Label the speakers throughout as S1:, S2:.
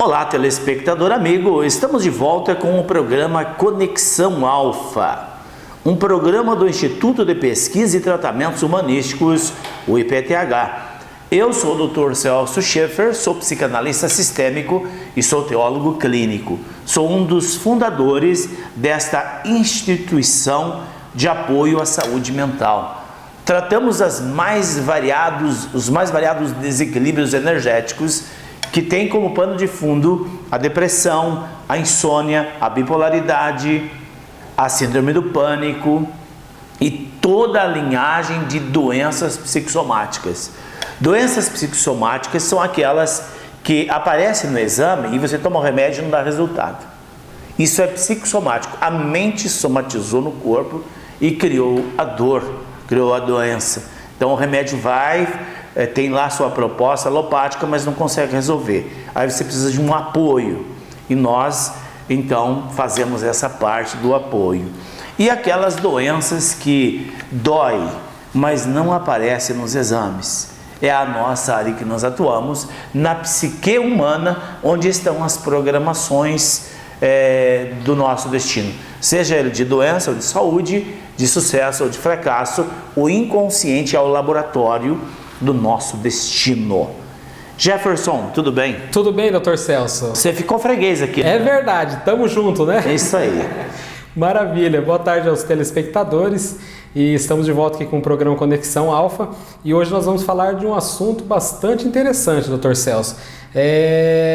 S1: Olá, telespectador amigo, estamos de volta com o programa Conexão Alfa, um programa do Instituto de Pesquisa e Tratamentos Humanísticos, o IPTH. Eu sou o Dr. Celso Schaeffer, sou psicanalista sistêmico e sou teólogo clínico. Sou um dos fundadores desta instituição de apoio à saúde mental. Tratamos os mais variados desequilíbrios energéticos que tem como pano de fundo a depressão, a insônia, a bipolaridade, a síndrome do pânico e toda a linhagem de doenças psicossomáticas. Doenças psicossomáticas são aquelas que aparecem no exame e você toma o remédio e não dá resultado. Isso é psicossomático. A mente somatizou no corpo e criou a dor, criou a doença. Então o remédio tem lá sua proposta alopática, mas não consegue resolver. Aí você precisa de um apoio. E nós, então, fazemos essa parte do apoio. E aquelas doenças que dói, mas não aparecem nos exames. É a nossa área que nós atuamos, na psique humana, onde estão as programações do nosso destino. Seja ele de doença ou de saúde, de sucesso ou de fracasso, o inconsciente é o laboratório do nosso destino. Jefferson, tudo bem?
S2: Tudo bem, Dr. Celso.
S1: Você ficou freguês aqui.
S2: É verdade, tamo junto, né?
S1: É isso aí.
S2: Maravilha, boa tarde aos telespectadores e estamos de volta aqui com o programa Conexão Alfa e hoje nós vamos falar de um assunto bastante interessante, Dr. Celso.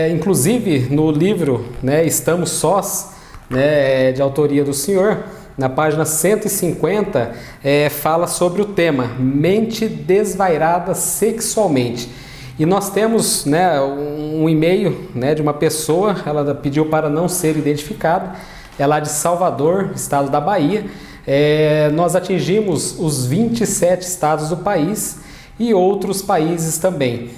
S2: Inclusive no livro, né, Estamos Sós, né, de autoria do senhor, na página 150, fala sobre o tema mente desvairada sexualmente. E nós temos, né, um e-mail, né, de uma pessoa, ela pediu para não ser identificada, é lá de Salvador, estado da Bahia. Nós atingimos os 27 estados do país e outros países também.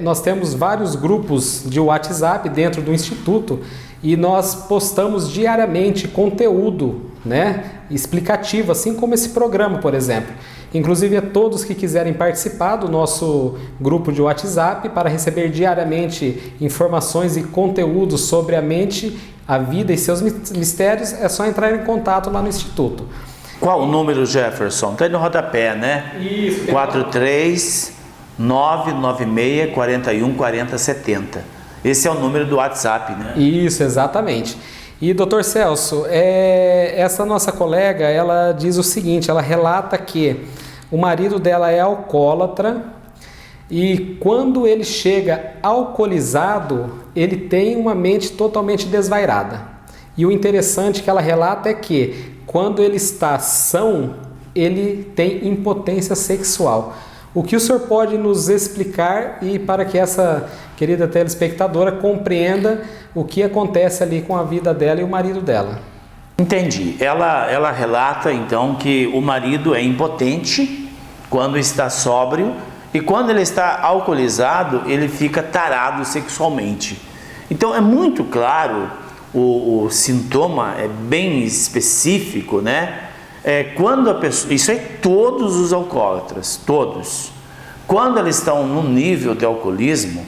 S2: Nós temos vários grupos de WhatsApp dentro do Instituto e nós postamos diariamente conteúdo, né, explicativo, assim como esse programa, por exemplo. Inclusive a todos que quiserem participar do nosso grupo de WhatsApp para receber diariamente informações e conteúdos sobre a mente, a vida e seus mistérios, é só entrar em contato lá no Instituto.
S1: Qual o número, Jefferson? Está aí no rodapé, né?
S2: Isso.
S1: 43996414070. Esse é o número do WhatsApp, né?
S2: Isso, exatamente. E, Dr. Celso, essa nossa colega, ela diz o seguinte, ela relata que o marido dela é alcoólatra e quando ele chega alcoolizado, ele tem uma mente totalmente desvairada. E o interessante que ela relata é que quando ele está são, ele tem impotência sexual. O que o senhor pode nos explicar e para que essa querida telespectadora compreenda o que acontece ali com a vida dela e o marido dela?
S1: Entendi. Ela relata então que o marido é impotente quando está sóbrio e quando ele está alcoolizado ele fica tarado sexualmente. Então é muito claro, o sintoma é bem específico, né? Quando a pessoa, isso é todos os alcoólatras, todos. Quando eles estão no nível de alcoolismo,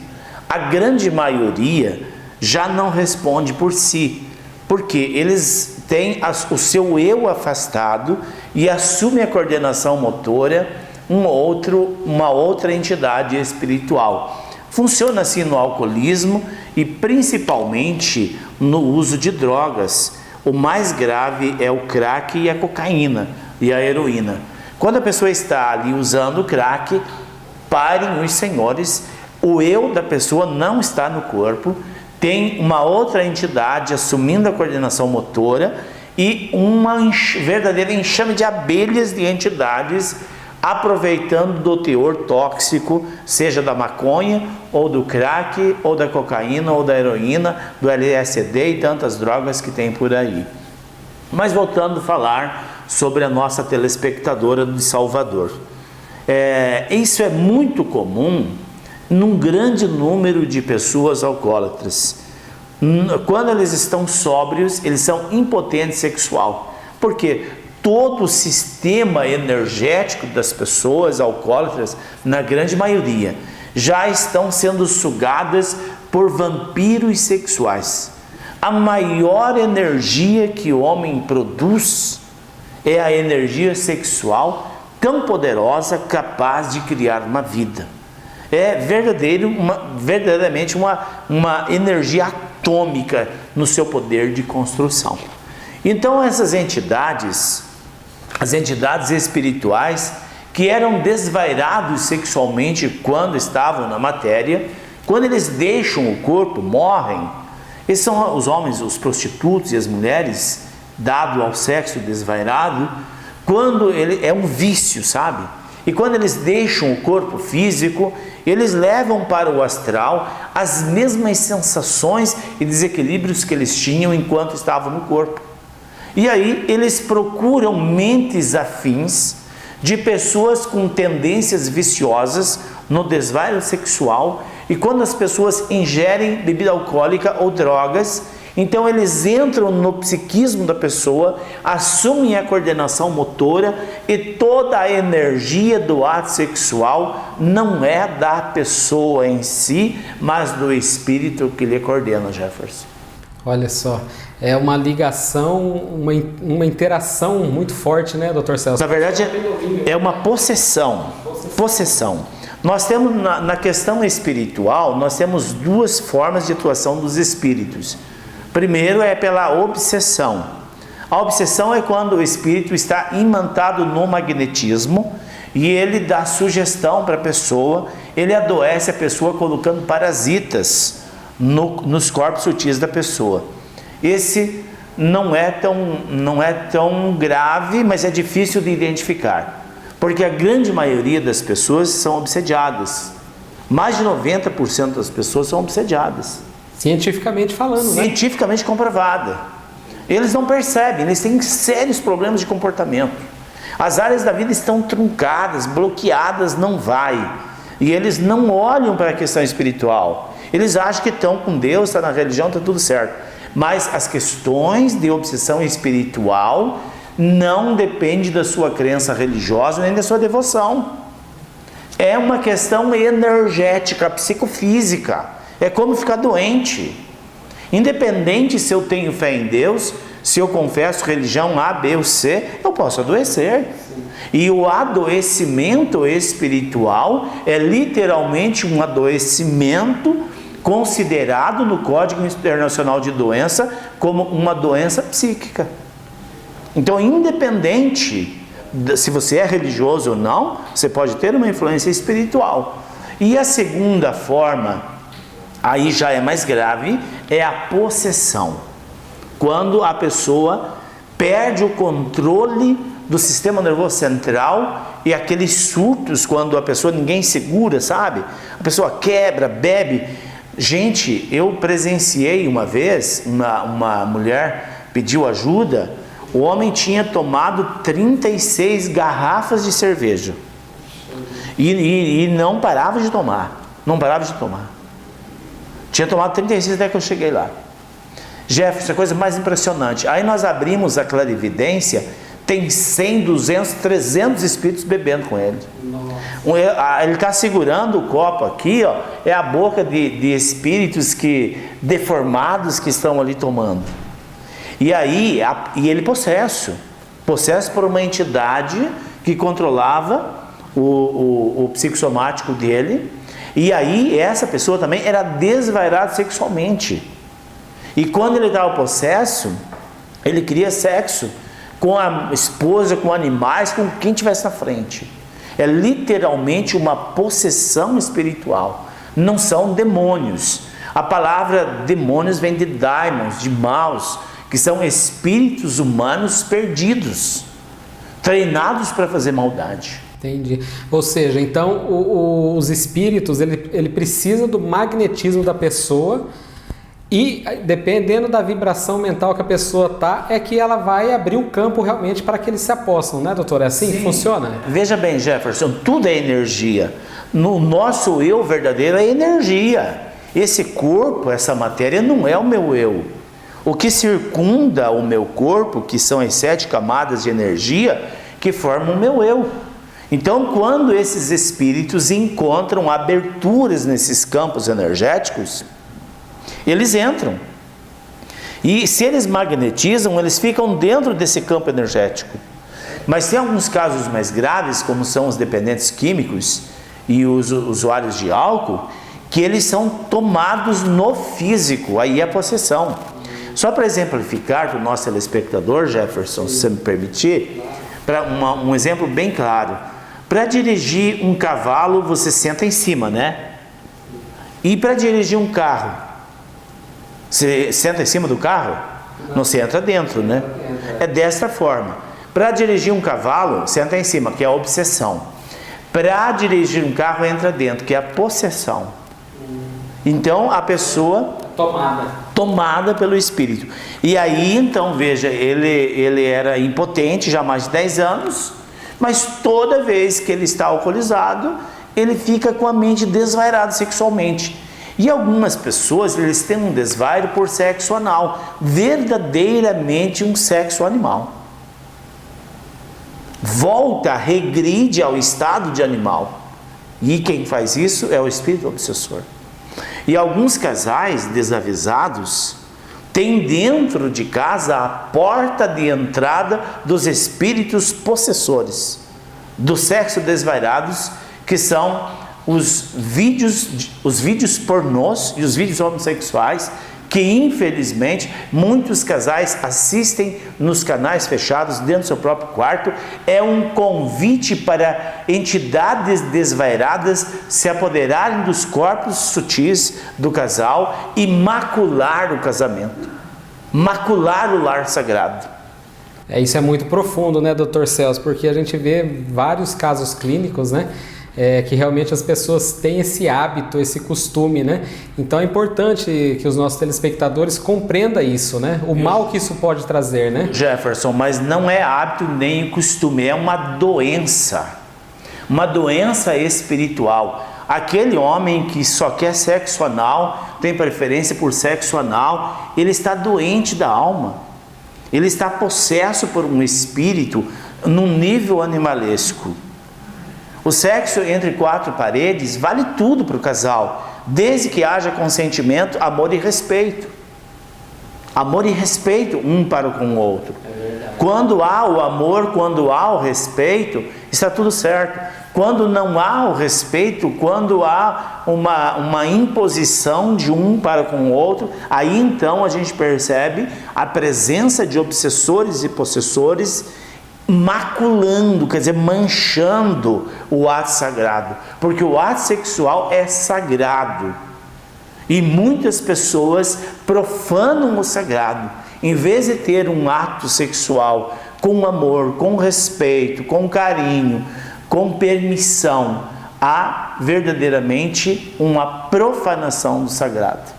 S1: a grande maioria já não responde por si, porque eles têm o seu eu afastado e assume a coordenação motora uma outra entidade espiritual. Funciona assim no alcoolismo e principalmente no uso de drogas. O mais grave é o crack e a cocaína e a heroína. Quando a pessoa está ali usando o crack, parem os senhores, o eu da pessoa não está no corpo, tem uma outra entidade assumindo a coordenação motora e uma verdadeira enxame de abelhas de entidades aproveitando do teor tóxico, seja da maconha, ou do crack, ou da cocaína, ou da heroína, do LSD e tantas drogas que tem por aí. Mas voltando a falar sobre a nossa telespectadora de Salvador. Isso é muito comum num grande número de pessoas alcoólatras. Quando eles estão sóbrios, eles são impotentes sexual. Por quê? Todo o sistema energético das pessoas alcoólatras, na grande maioria, já estão sendo sugadas por vampiros sexuais. A maior energia que o homem produz é a energia sexual, tão poderosa, capaz de criar uma vida. É verdadeiramente uma energia atômica no seu poder de construção. Então essas entidades, as entidades espirituais, que eram desvairados sexualmente quando estavam na matéria, quando eles deixam o corpo, morrem. Esses são os homens, os prostitutos e as mulheres, dado ao sexo desvairado, quando ele é um vício, sabe? E quando eles deixam o corpo físico, eles levam para o astral as mesmas sensações e desequilíbrios que eles tinham enquanto estavam no corpo. E aí eles procuram mentes afins de pessoas com tendências viciosas no desvario sexual, e quando as pessoas ingerem bebida alcoólica ou drogas, então eles entram no psiquismo da pessoa, assumem a coordenação motora, e toda a energia do ato sexual não é da pessoa em si, mas do espírito que lhe coordena, Jefferson.
S2: Olha só, é uma ligação, uma interação muito forte, né, Dr. Celso?
S1: Na verdade, é uma possessão. Nós temos, na questão espiritual, nós temos duas formas de atuação dos espíritos. Primeiro é pela obsessão. A obsessão é quando o espírito está imantado no magnetismo e ele dá sugestão para a pessoa, ele adoece a pessoa colocando parasitas nos corpos sutis da pessoa. Esse não é tão grave, mas é difícil de identificar, porque a grande maioria das pessoas são obsediadas. Mais de 90% das pessoas são obsediadas.
S2: Cientificamente falando, né?
S1: Cientificamente comprovada. Eles não percebem, eles têm sérios problemas de comportamento. As áreas da vida estão truncadas, bloqueadas, não vai. E eles não olham para a questão espiritual. Eles acham que estão com Deus, está na religião, está tudo certo. Mas as questões de obsessão espiritual não dependem da sua crença religiosa nem da sua devoção. É uma questão energética, psicofísica. É como ficar doente. Independente se eu tenho fé em Deus, se eu confesso religião A, B ou C, eu posso adoecer. E o adoecimento espiritual é literalmente um adoecimento considerado no Código Internacional de Doença como uma doença psíquica. Então, independente se você é religioso ou não, você pode ter uma influência espiritual. E a segunda forma, aí já é mais grave, é a possessão. Quando a pessoa perde o controle do sistema nervoso central e aqueles surtos, quando a pessoa ninguém segura, sabe? A pessoa quebra, bebe. Gente, eu presenciei uma vez, uma mulher pediu ajuda, o homem tinha tomado 36 garrafas de cerveja e não parava de tomar, tinha tomado 36 até que eu cheguei lá. Jefferson, a coisa mais impressionante, aí nós abrimos a clarividência, tem 100, 200, 300 espíritos bebendo com ele. Ele está segurando o copo aqui, ó, é a boca de espíritos deformados que estão ali tomando. E aí, ele possesso por uma entidade que controlava o psicossomático dele. E aí, essa pessoa também era desvairada sexualmente. E quando ele estava possesso, ele queria sexo com a esposa, com animais, com quem estivesse na frente. É literalmente uma possessão espiritual. Não são demônios. A palavra demônios vem de daimons, de maus, que são espíritos humanos perdidos, treinados para fazer maldade.
S2: Entendi. Ou seja, então os espíritos, ele precisa do magnetismo da pessoa. E dependendo da vibração mental que a pessoa está, é que ela vai abrir o campo realmente para que eles se apossam, né, doutor? É assim que funciona?
S1: Veja bem, Jefferson, tudo é energia. No nosso eu verdadeiro é energia. Esse corpo, essa matéria não é o meu eu. O que circunda o meu corpo, que são as 7 camadas de energia, que formam o meu eu. Então, quando esses espíritos encontram aberturas nesses campos energéticos, eles entram. E se eles magnetizam, eles ficam dentro desse campo energético. Mas tem alguns casos mais graves, como são os dependentes químicos e os usuários de álcool, que eles são tomados no físico, aí é possessão. Só para exemplificar para o nosso telespectador, Jefferson, se você me permitir, para um exemplo bem claro. Para dirigir um cavalo, você senta em cima, né? E para dirigir um carro, você senta em cima do carro? Não, você entra dentro, né? É desta forma. Para dirigir um cavalo, senta em cima, que é a obsessão. Para dirigir um carro, entra dentro, que é a possessão. Então, a pessoa... Tomada pelo espírito. E aí, então, veja, ele era impotente já há mais de 10 anos, mas toda vez que ele está alcoolizado, ele fica com a mente desvairada sexualmente. E algumas pessoas, eles têm um desvairo por sexo anal, verdadeiramente um sexo animal. Volta, regride ao estado de animal. E quem faz isso é o espírito obsessor. E alguns casais desavisados têm dentro de casa a porta de entrada dos espíritos possessores, do sexo desvairados, que são os vídeos pornôs e os vídeos homossexuais, que infelizmente muitos casais assistem nos canais fechados dentro do seu próprio quarto. É um convite para entidades desvairadas se apoderarem dos corpos sutis do casal e macular o casamento, macular o lar sagrado.
S2: Isso é muito profundo, né, Dr. Celso? Porque a gente vê vários casos clínicos, né? Que realmente as pessoas têm esse hábito, esse costume, né? Então é importante que os nossos telespectadores compreendam isso, né? O mal que isso pode trazer, né?
S1: Jefferson, mas não é hábito nem costume, é uma doença espiritual. Aquele homem que só quer sexo anal, tem preferência por sexo anal, ele está doente da alma, ele está possesso por um espírito num nível animalesco. O sexo entre 4 paredes vale tudo para o casal, desde que haja consentimento, amor e respeito. Amor e respeito um para com o outro. Quando há o amor, quando há o respeito, está tudo certo. Quando não há o respeito, quando há uma imposição de um para com o outro, aí então a gente percebe a presença de obsessores e possessores maculando, quer dizer, manchando o ato sagrado, porque o ato sexual é sagrado e muitas pessoas profanam o sagrado. Em vez de ter um ato sexual com amor, com respeito, com carinho, com permissão, há verdadeiramente uma profanação do sagrado.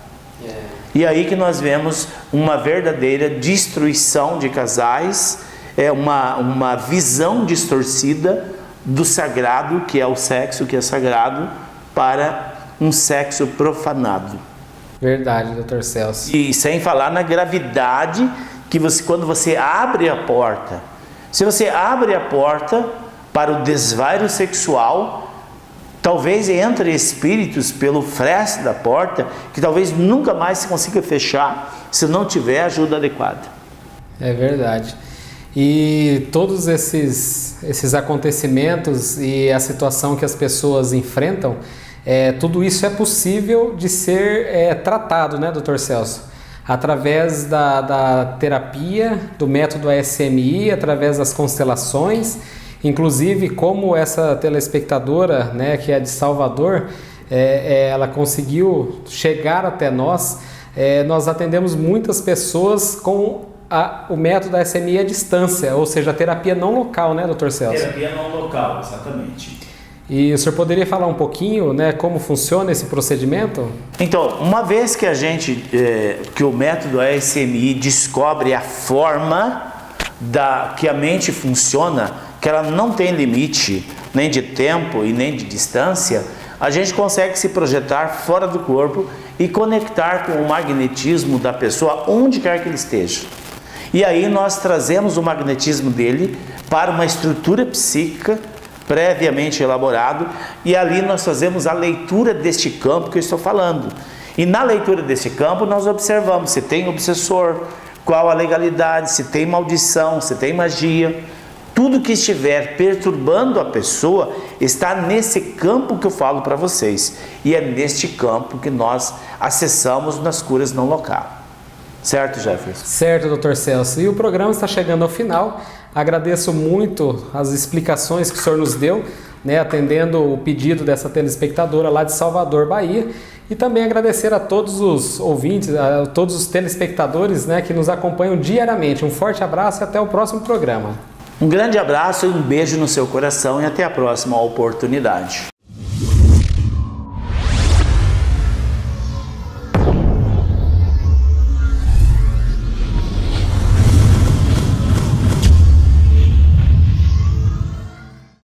S1: E aí que nós vemos uma verdadeira destruição de casais, uma visão distorcida do sagrado, que é o sexo, que é sagrado, para um sexo profanado.
S2: Verdade, Dr. Celso.
S1: E sem falar na gravidade que quando você abre a porta, se você abre a porta para o desvairo sexual, talvez entre espíritos pelo freste da porta, que talvez nunca mais se consiga fechar, se não tiver ajuda adequada.
S2: É verdade. E todos esses acontecimentos e a situação que as pessoas enfrentam, tudo isso é possível de ser tratado, né, Dr. Celso? Através da terapia, do método ASMI, através das constelações, inclusive como essa telespectadora, né, que é de Salvador, ela conseguiu chegar até nós. Nós atendemos muitas pessoas com o método ASMI à distância, ou seja, a terapia não local, né, Dr. Celso?
S1: Terapia não local, exatamente.
S2: E o senhor poderia falar um pouquinho, né, como funciona esse procedimento?
S1: Então, uma vez que que o método ASMI descobre a forma que a mente funciona, que ela não tem limite, nem de tempo e nem de distância, a gente consegue se projetar fora do corpo e conectar com o magnetismo da pessoa onde quer que ele esteja. E aí nós trazemos o magnetismo dele para uma estrutura psíquica previamente elaborado, e ali nós fazemos a leitura deste campo que eu estou falando. E na leitura desse campo nós observamos se tem obsessor, qual a legalidade, se tem maldição, se tem magia. Tudo que estiver perturbando a pessoa está nesse campo que eu falo para vocês. E é neste campo que nós acessamos nas curas não local. Certo, Jefferson?
S2: Certo, Dr. Celso. E o programa está chegando ao final. Agradeço muito as explicações que o senhor nos deu, né, atendendo o pedido dessa telespectadora lá de Salvador, Bahia. E também agradecer a todos os ouvintes, a todos os telespectadores, né, que nos acompanham diariamente. Um forte abraço e até o próximo programa.
S1: Um grande abraço e um beijo no seu coração e até a próxima oportunidade.